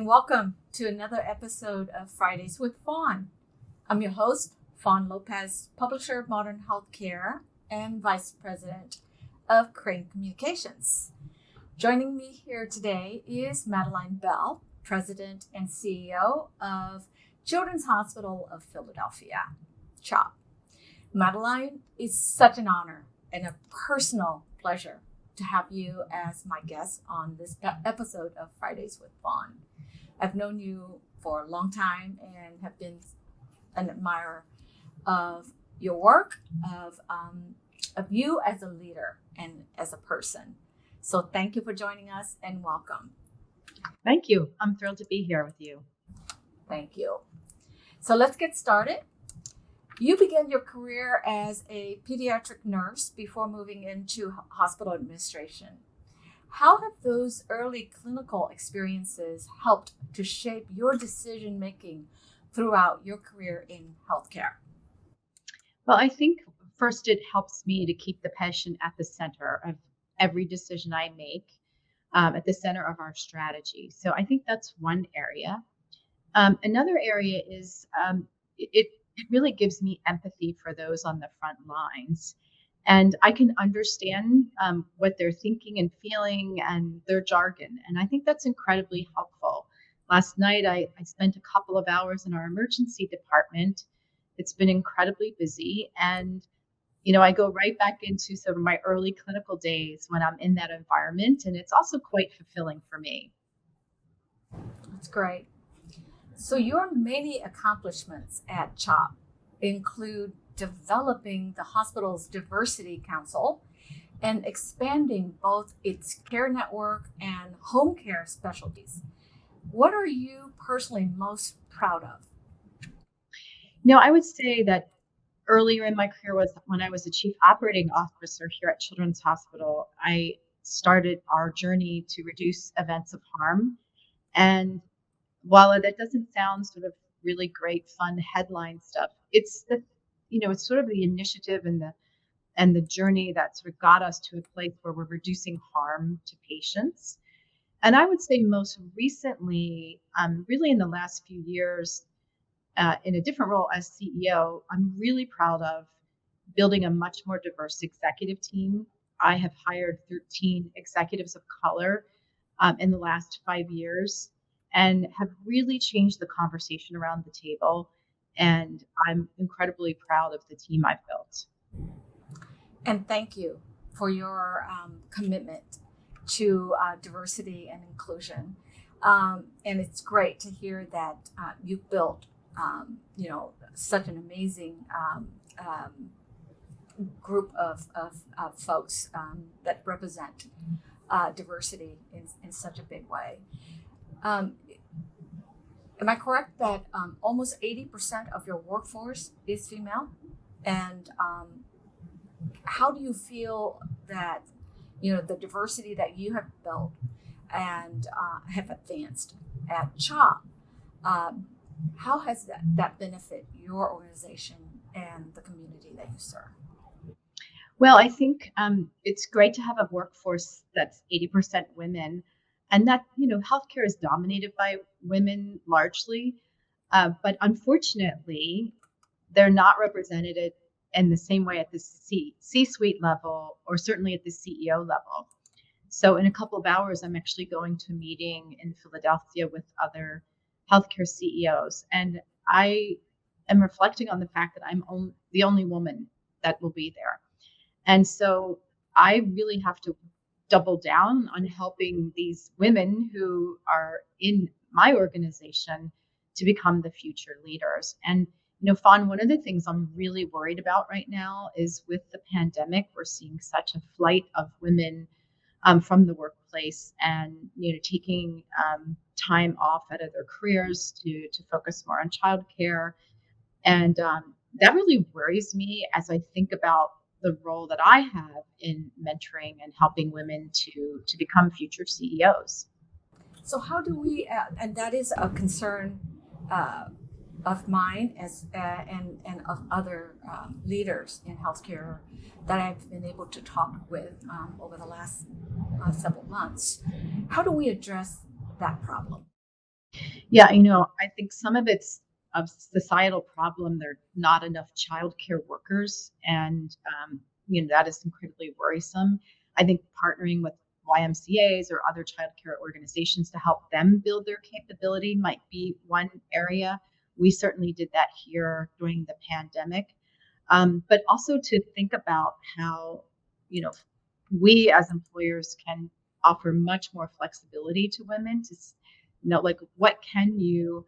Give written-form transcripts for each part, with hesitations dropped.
and welcome to another episode of Fridays with Fawn. I'm your host, Fawn Lopez, publisher of Modern Healthcare and Vice President of Crane Communications. Joining me here today is Madeline Bell, President and CEO of Children's Hospital of Philadelphia, CHOP. Madeline, it's such an honor and a personal pleasure to have you as my guest on this episode of Fridays with Fawn. I've known you for a long time and have been an admirer of your work, of you as a leader and as a person. So thank you for joining us and welcome. Thank you. I'm thrilled to be here with you. Thank you. So let's get started. You began your career as a pediatric nurse before moving into hospital administration. How have those early clinical experiences helped to shape your decision-making throughout your career in healthcare? Well, I think first it helps me to keep the patient at the center of every decision I make, at the center of our strategy. So I think that's one area. Another area is it really gives me empathy for those on the front lines. And I can understand what they're thinking and feeling and their jargon. And I think that's incredibly helpful. Last night, I spent a couple of hours in our emergency department. It's been incredibly busy. And, I go right back into sort of my early clinical days when I'm in that environment. And it's also quite fulfilling for me. That's great. So your many accomplishments at CHOP include developing the hospital's diversity council and expanding both its care network and home care specialties. What are you personally most proud of? I would say that earlier in my career was when I was the chief operating officer here at Children's Hospital. I started our journey to reduce events of harm. And while that doesn't sound sort of really great, fun headline stuff, it's it's sort of the initiative and the journey that sort of got us to a place where we're reducing harm to patients. And I would say most recently, really in the last few years, in a different role as CEO, I'm really proud of building a much more diverse executive team. I have hired 13 executives of color in the last 5 years, and have really changed the conversation around the table. And I'm incredibly proud of the team I've built. And thank you for your commitment to diversity and inclusion. And it's great to hear that you've built, such an amazing group of folks that represent diversity in such a big way. Am I correct that almost 80% of your workforce is female? And how do you feel that, the diversity that you have built and have advanced at CHOP, how has that benefit your organization and the community that you serve? Well, I think it's great to have a workforce that's 80% women. And that, healthcare is dominated by women largely, but unfortunately, they're not represented in the same way at the C-suite level, or certainly at the CEO level. So in a couple of hours, I'm actually going to a meeting in Philadelphia with other healthcare CEOs. And I am reflecting on the fact that I'm the only woman that will be there. And so I really have to double down on helping these women who are in my organization to become the future leaders. And, Fawn, one of the things I'm really worried about right now is with the pandemic, we're seeing such a flight of women from the workplace and, taking time off out of their careers to focus more on childcare. And that really worries me as I think about the role that I have in mentoring and helping women to become future CEOs. So how do we, and that is a concern of mine and of other leaders in healthcare that I've been able to talk with over the last several months. How do we address that problem? Yeah, I think some of it's a societal problem. There are not enough childcare workers, and that is incredibly worrisome. I think partnering with YMCA's or other childcare organizations to help them build their capability might be one area. We certainly did that here during the pandemic, but also to think about how you know we as employers can offer much more flexibility to women to like what can you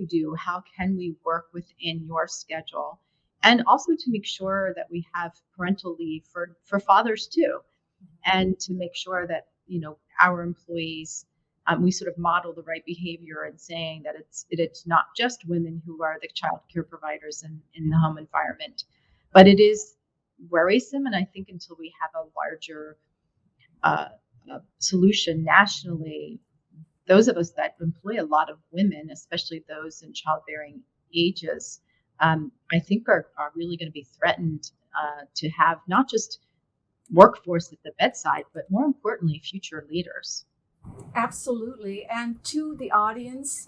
do, how can we work within your schedule, and also to make sure that we have parental leave for fathers too, and to make sure that our employees, we sort of model the right behavior and saying that it's not just women who are the child care providers in the home environment, but it is worrisome. And I think until we have a larger uh, solution nationally, those of us that employ a lot of women, especially those in childbearing ages, I think are really going to be threatened to have not just workforce at the bedside, but more importantly, future leaders. Absolutely. And to the audience,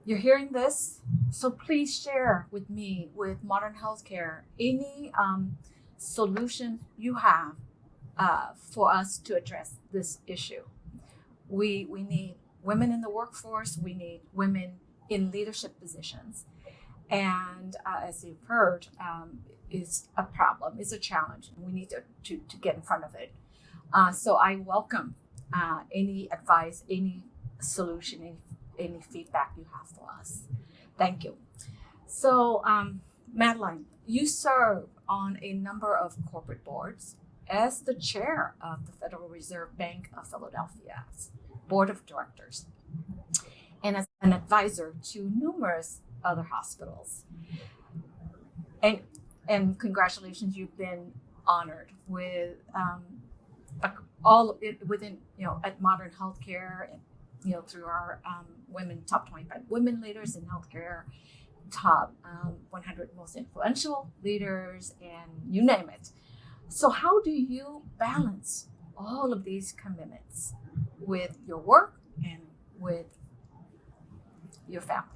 you're hearing this, so please share with me, with Modern Healthcare, any solution you have for us to address this issue. We need women in the workforce. We need women in leadership positions. And as you've heard, is a problem, is a challenge. We need to get in front of it. So I welcome any advice, any solution, any feedback you have for us. Thank you. So, Madeline, you serve on a number of corporate boards as the chair of the Federal Reserve Bank of Philadelphia's board of directors and as an advisor to numerous other hospitals. And congratulations, you've been honored with all within at Modern Healthcare, and through our women top 25 women leaders in healthcare, top 100 most influential leaders, and you name it. So how do you balance all of these commitments with your work and with your family?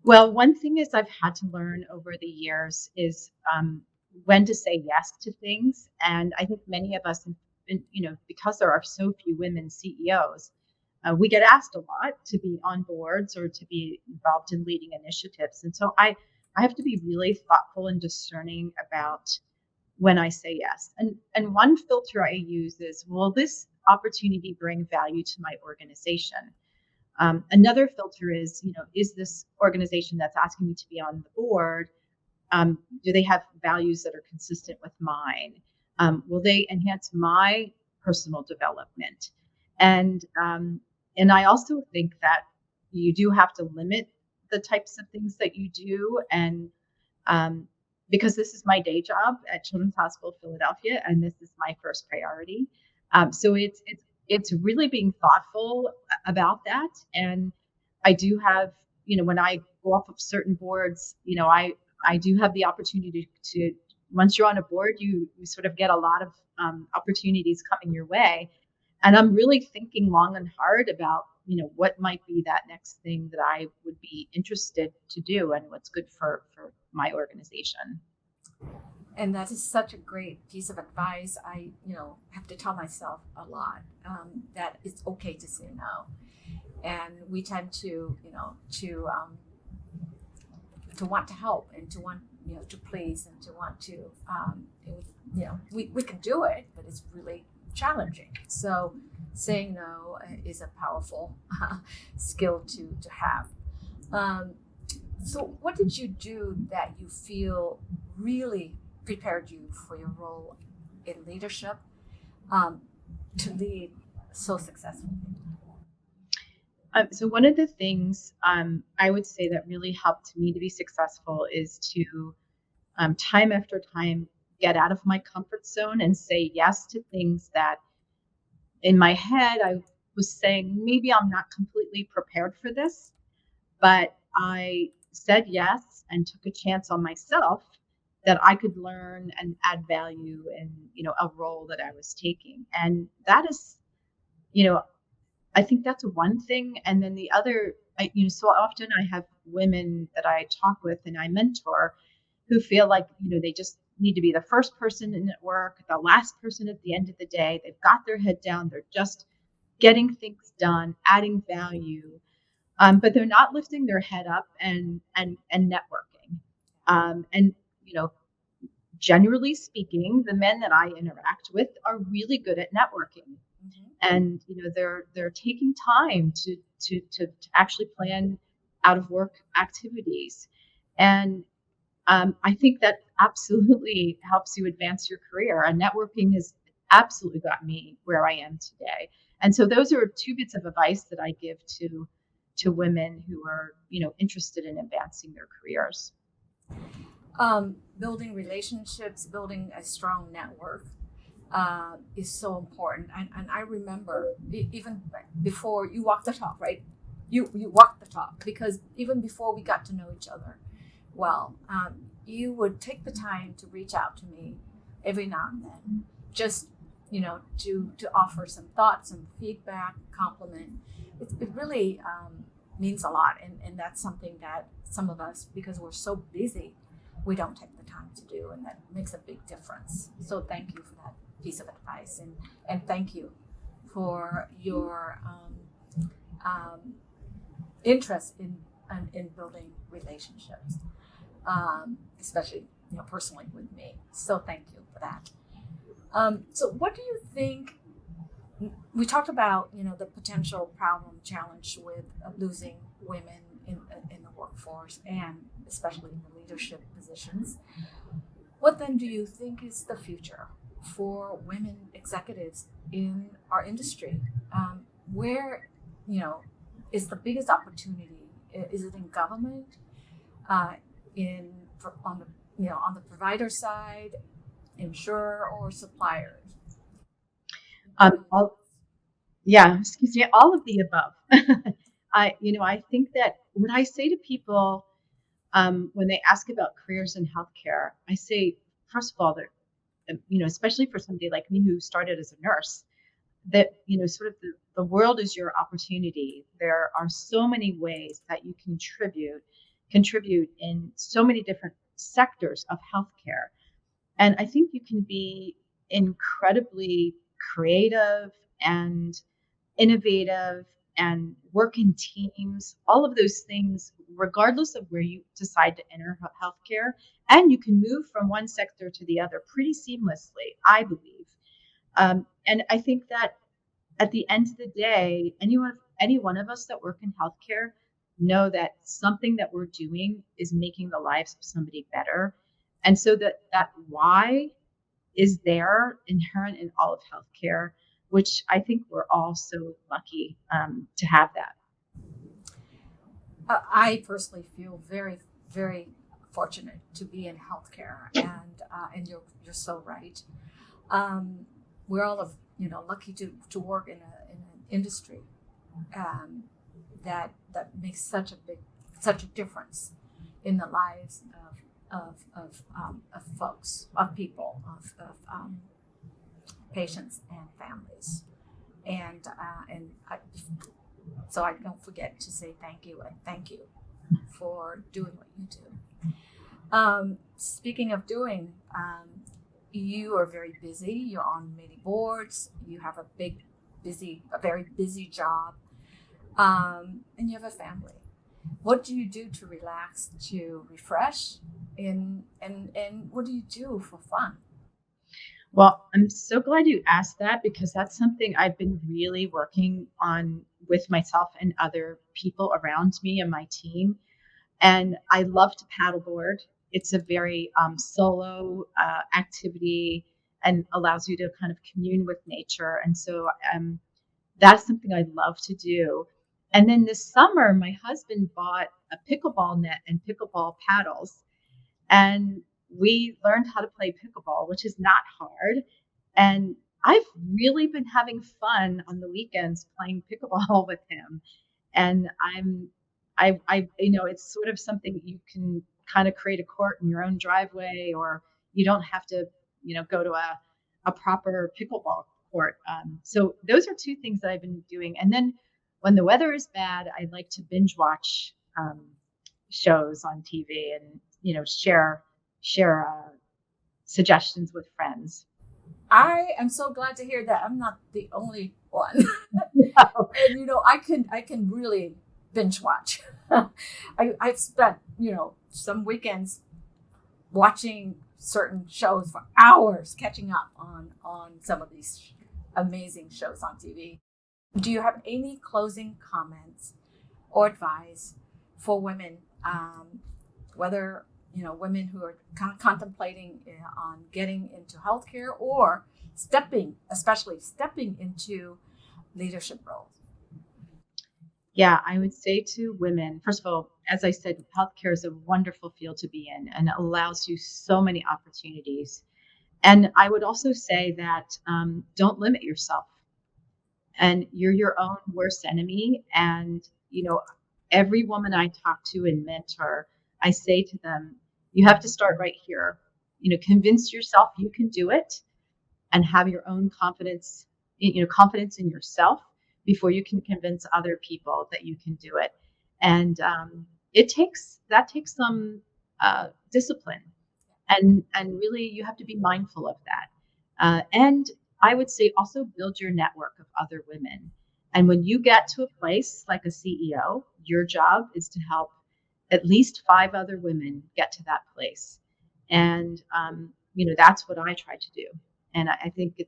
Well, one thing is I've had to learn over the years is when to say yes to things. And I think many of us, because there are so few women CEOs, we get asked a lot to be on boards or to be involved in leading initiatives. And so I have to be really thoughtful and discerning about when I say yes. And one filter I use is, will this opportunity bring value to my organization? Another filter is this organization that's asking me to be on the board, do they have values that are consistent with mine? Will they enhance my personal development? And I also think that you do have to limit the types of things that you do, and because this is my day job at Children's Hospital Philadelphia, and this is my first priority. So it's really being thoughtful about that. And I do have, when I go off of certain boards, I do have the opportunity to once you're on a board, you sort of get a lot of opportunities coming your way. And I'm really thinking long and hard about, what might be that next thing that I would be interested to do and what's good for my organization. And that is such a great piece of advice. I, have to tell myself a lot that it's okay to say no. And we tend to, to want to help and to want, to please and to want to, we can do it, but it's really challenging. So saying no is a powerful skill to have. So what did you do that you feel really prepared you for your role in leadership to lead so successfully? So one of the things I would say that really helped me to be successful is to time after time get out of my comfort zone and say yes to things that in my head I was saying, maybe I'm not completely prepared for this, but I said yes and took a chance on myself that I could learn and add value in, a role that I was taking. And that is, I think that's one thing. And then the other, so often I have women that I talk with and I mentor who feel like, they just need to be the first person in at work, the last person at the end of the day. They've got their head down. They're just getting things done, adding value, but they're not lifting their head up and networking. And generally speaking, the men that I interact with are really good at networking, and they're taking time to actually plan out of work activities, and I think that absolutely helps you advance your career. And networking has absolutely got me where I am today. And so those are two bits of advice that I give to women who are interested in advancing their careers. Building relationships, building a strong network is so important. And I remember even before you walk the talk, right? You walk the talk, because even before we got to know each other well, you would take the time to reach out to me every now and then, just to offer some thoughts, some feedback, compliment. It really means a lot, and that's something that some of us, because we're so busy, we don't take the time to do, and that makes a big difference. So thank you for that piece of advice, and thank you for your interest in building relationships, especially personally with me. So thank you for that. So what do you think? We talked about the potential problem challenge with losing women in the workforce, and especially in the leadership positions. What then do you think is the future for women executives in our industry? Where is the biggest opportunity? Is it in government? On the provider side, insurer, or suppliers? Excuse me, all of the above. I think that what I say to people when they ask about careers in healthcare, I say, first of all, that especially for somebody like me who started as a nurse, that sort of the world is your opportunity. There are so many ways that you contribute in so many different sectors of healthcare, and I think you can be incredibly creative and innovative and work in teams, all of those things, regardless of where you decide to enter healthcare. And you can move from one sector to the other pretty seamlessly, I believe. And I think that at the end of the day, any one of us that work in healthcare know that something that we're doing is making the lives of somebody better. And so that why is there inherent in all of healthcare, which I think we're all so lucky to have that. I personally feel very, very fortunate to be in healthcare, and you're so right. We're all lucky to work in an industry that makes such a difference in the lives of folks, of people, of patients and families, and so I don't forget to say thank you, and thank you for doing what you do. Speaking of doing, you are very busy. You're on many boards. You have a very busy job, and you have a family. What do you do to relax, to refresh, and what do you do for fun? Well, I'm so glad you asked that, because that's something I've been really working on with myself and other people around me and my team. And I love to paddleboard. It's a very solo activity and allows you to kind of commune with nature. And so that's something I love to do. And then this summer, my husband bought a pickleball net and pickleball paddles. And we learned how to play pickleball, which is not hard. And I've really been having fun on the weekends playing pickleball with him. And it's sort of something you can kind of create a court in your own driveway, or you don't have to, go to a proper pickleball support. So those are two things that I've been doing. And then when the weather is bad, I like to binge watch shows on TV and share suggestions with friends. I am so glad to hear that I'm not the only one. No. And I can really binge watch. I've spent some weekends watching certain shows for hours, catching up on some of these amazing shows on TV. Do you have any closing comments or advice for women, whether women who are kind of contemplating on getting into healthcare or especially stepping into leadership roles? Yeah, I would say to women, first of all, as I said, healthcare is a wonderful field to be in and it allows you so many opportunities. And I would also say that don't limit yourself. And you're your own worst enemy. And, every woman I talk to and mentor, I say to them, you have to start right here. Convince yourself you can do it and have your own confidence, confidence in yourself before you can convince other people that you can do it. And that takes some discipline, and really you have to be mindful of that. And I would say also build your network of other women. And when you get to a place like a CEO, your job is to help at least 5 other women get to that place. And that's what I try to do. And I think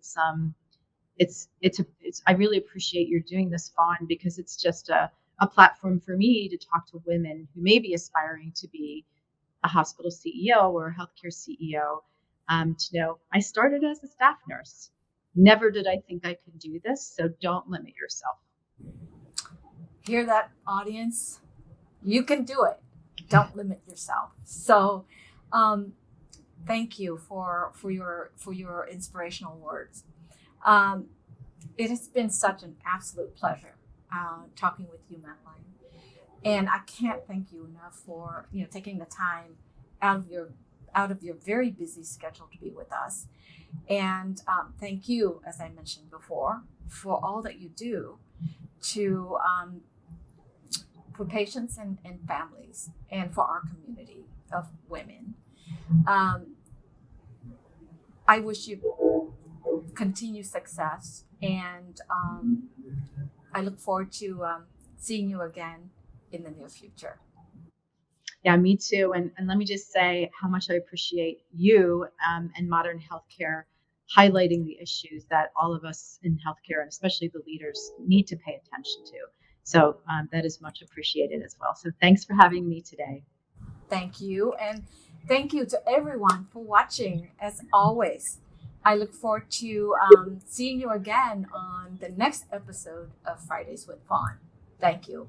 I really appreciate you're doing this, Fawn, because it's just a platform for me to talk to women who may be aspiring to be a hospital CEO or a healthcare CEO. To know I started as a staff nurse. Never did I think I could do this. So don't limit yourself. Hear that, audience? You can do it. Don't limit yourself. So, thank you for your inspirational words. It has been such an absolute pleasure talking with you, Madeline, and I can't thank you enough for taking the time out of your very busy schedule to be with us. And thank you, as I mentioned before, for all that you do to for patients and families and for our community of women. I wish you continued success, and I look forward to seeing you again in the near future. Yeah, me too. And let me just say how much I appreciate you and modern healthcare highlighting the issues that all of us in healthcare, and especially the leaders, need to pay attention to. So that is much appreciated as well. So thanks for having me today. Thank you. And thank you to everyone for watching. As always, I look forward to seeing you again on the next episode of Fridays with Fawn. Thank you.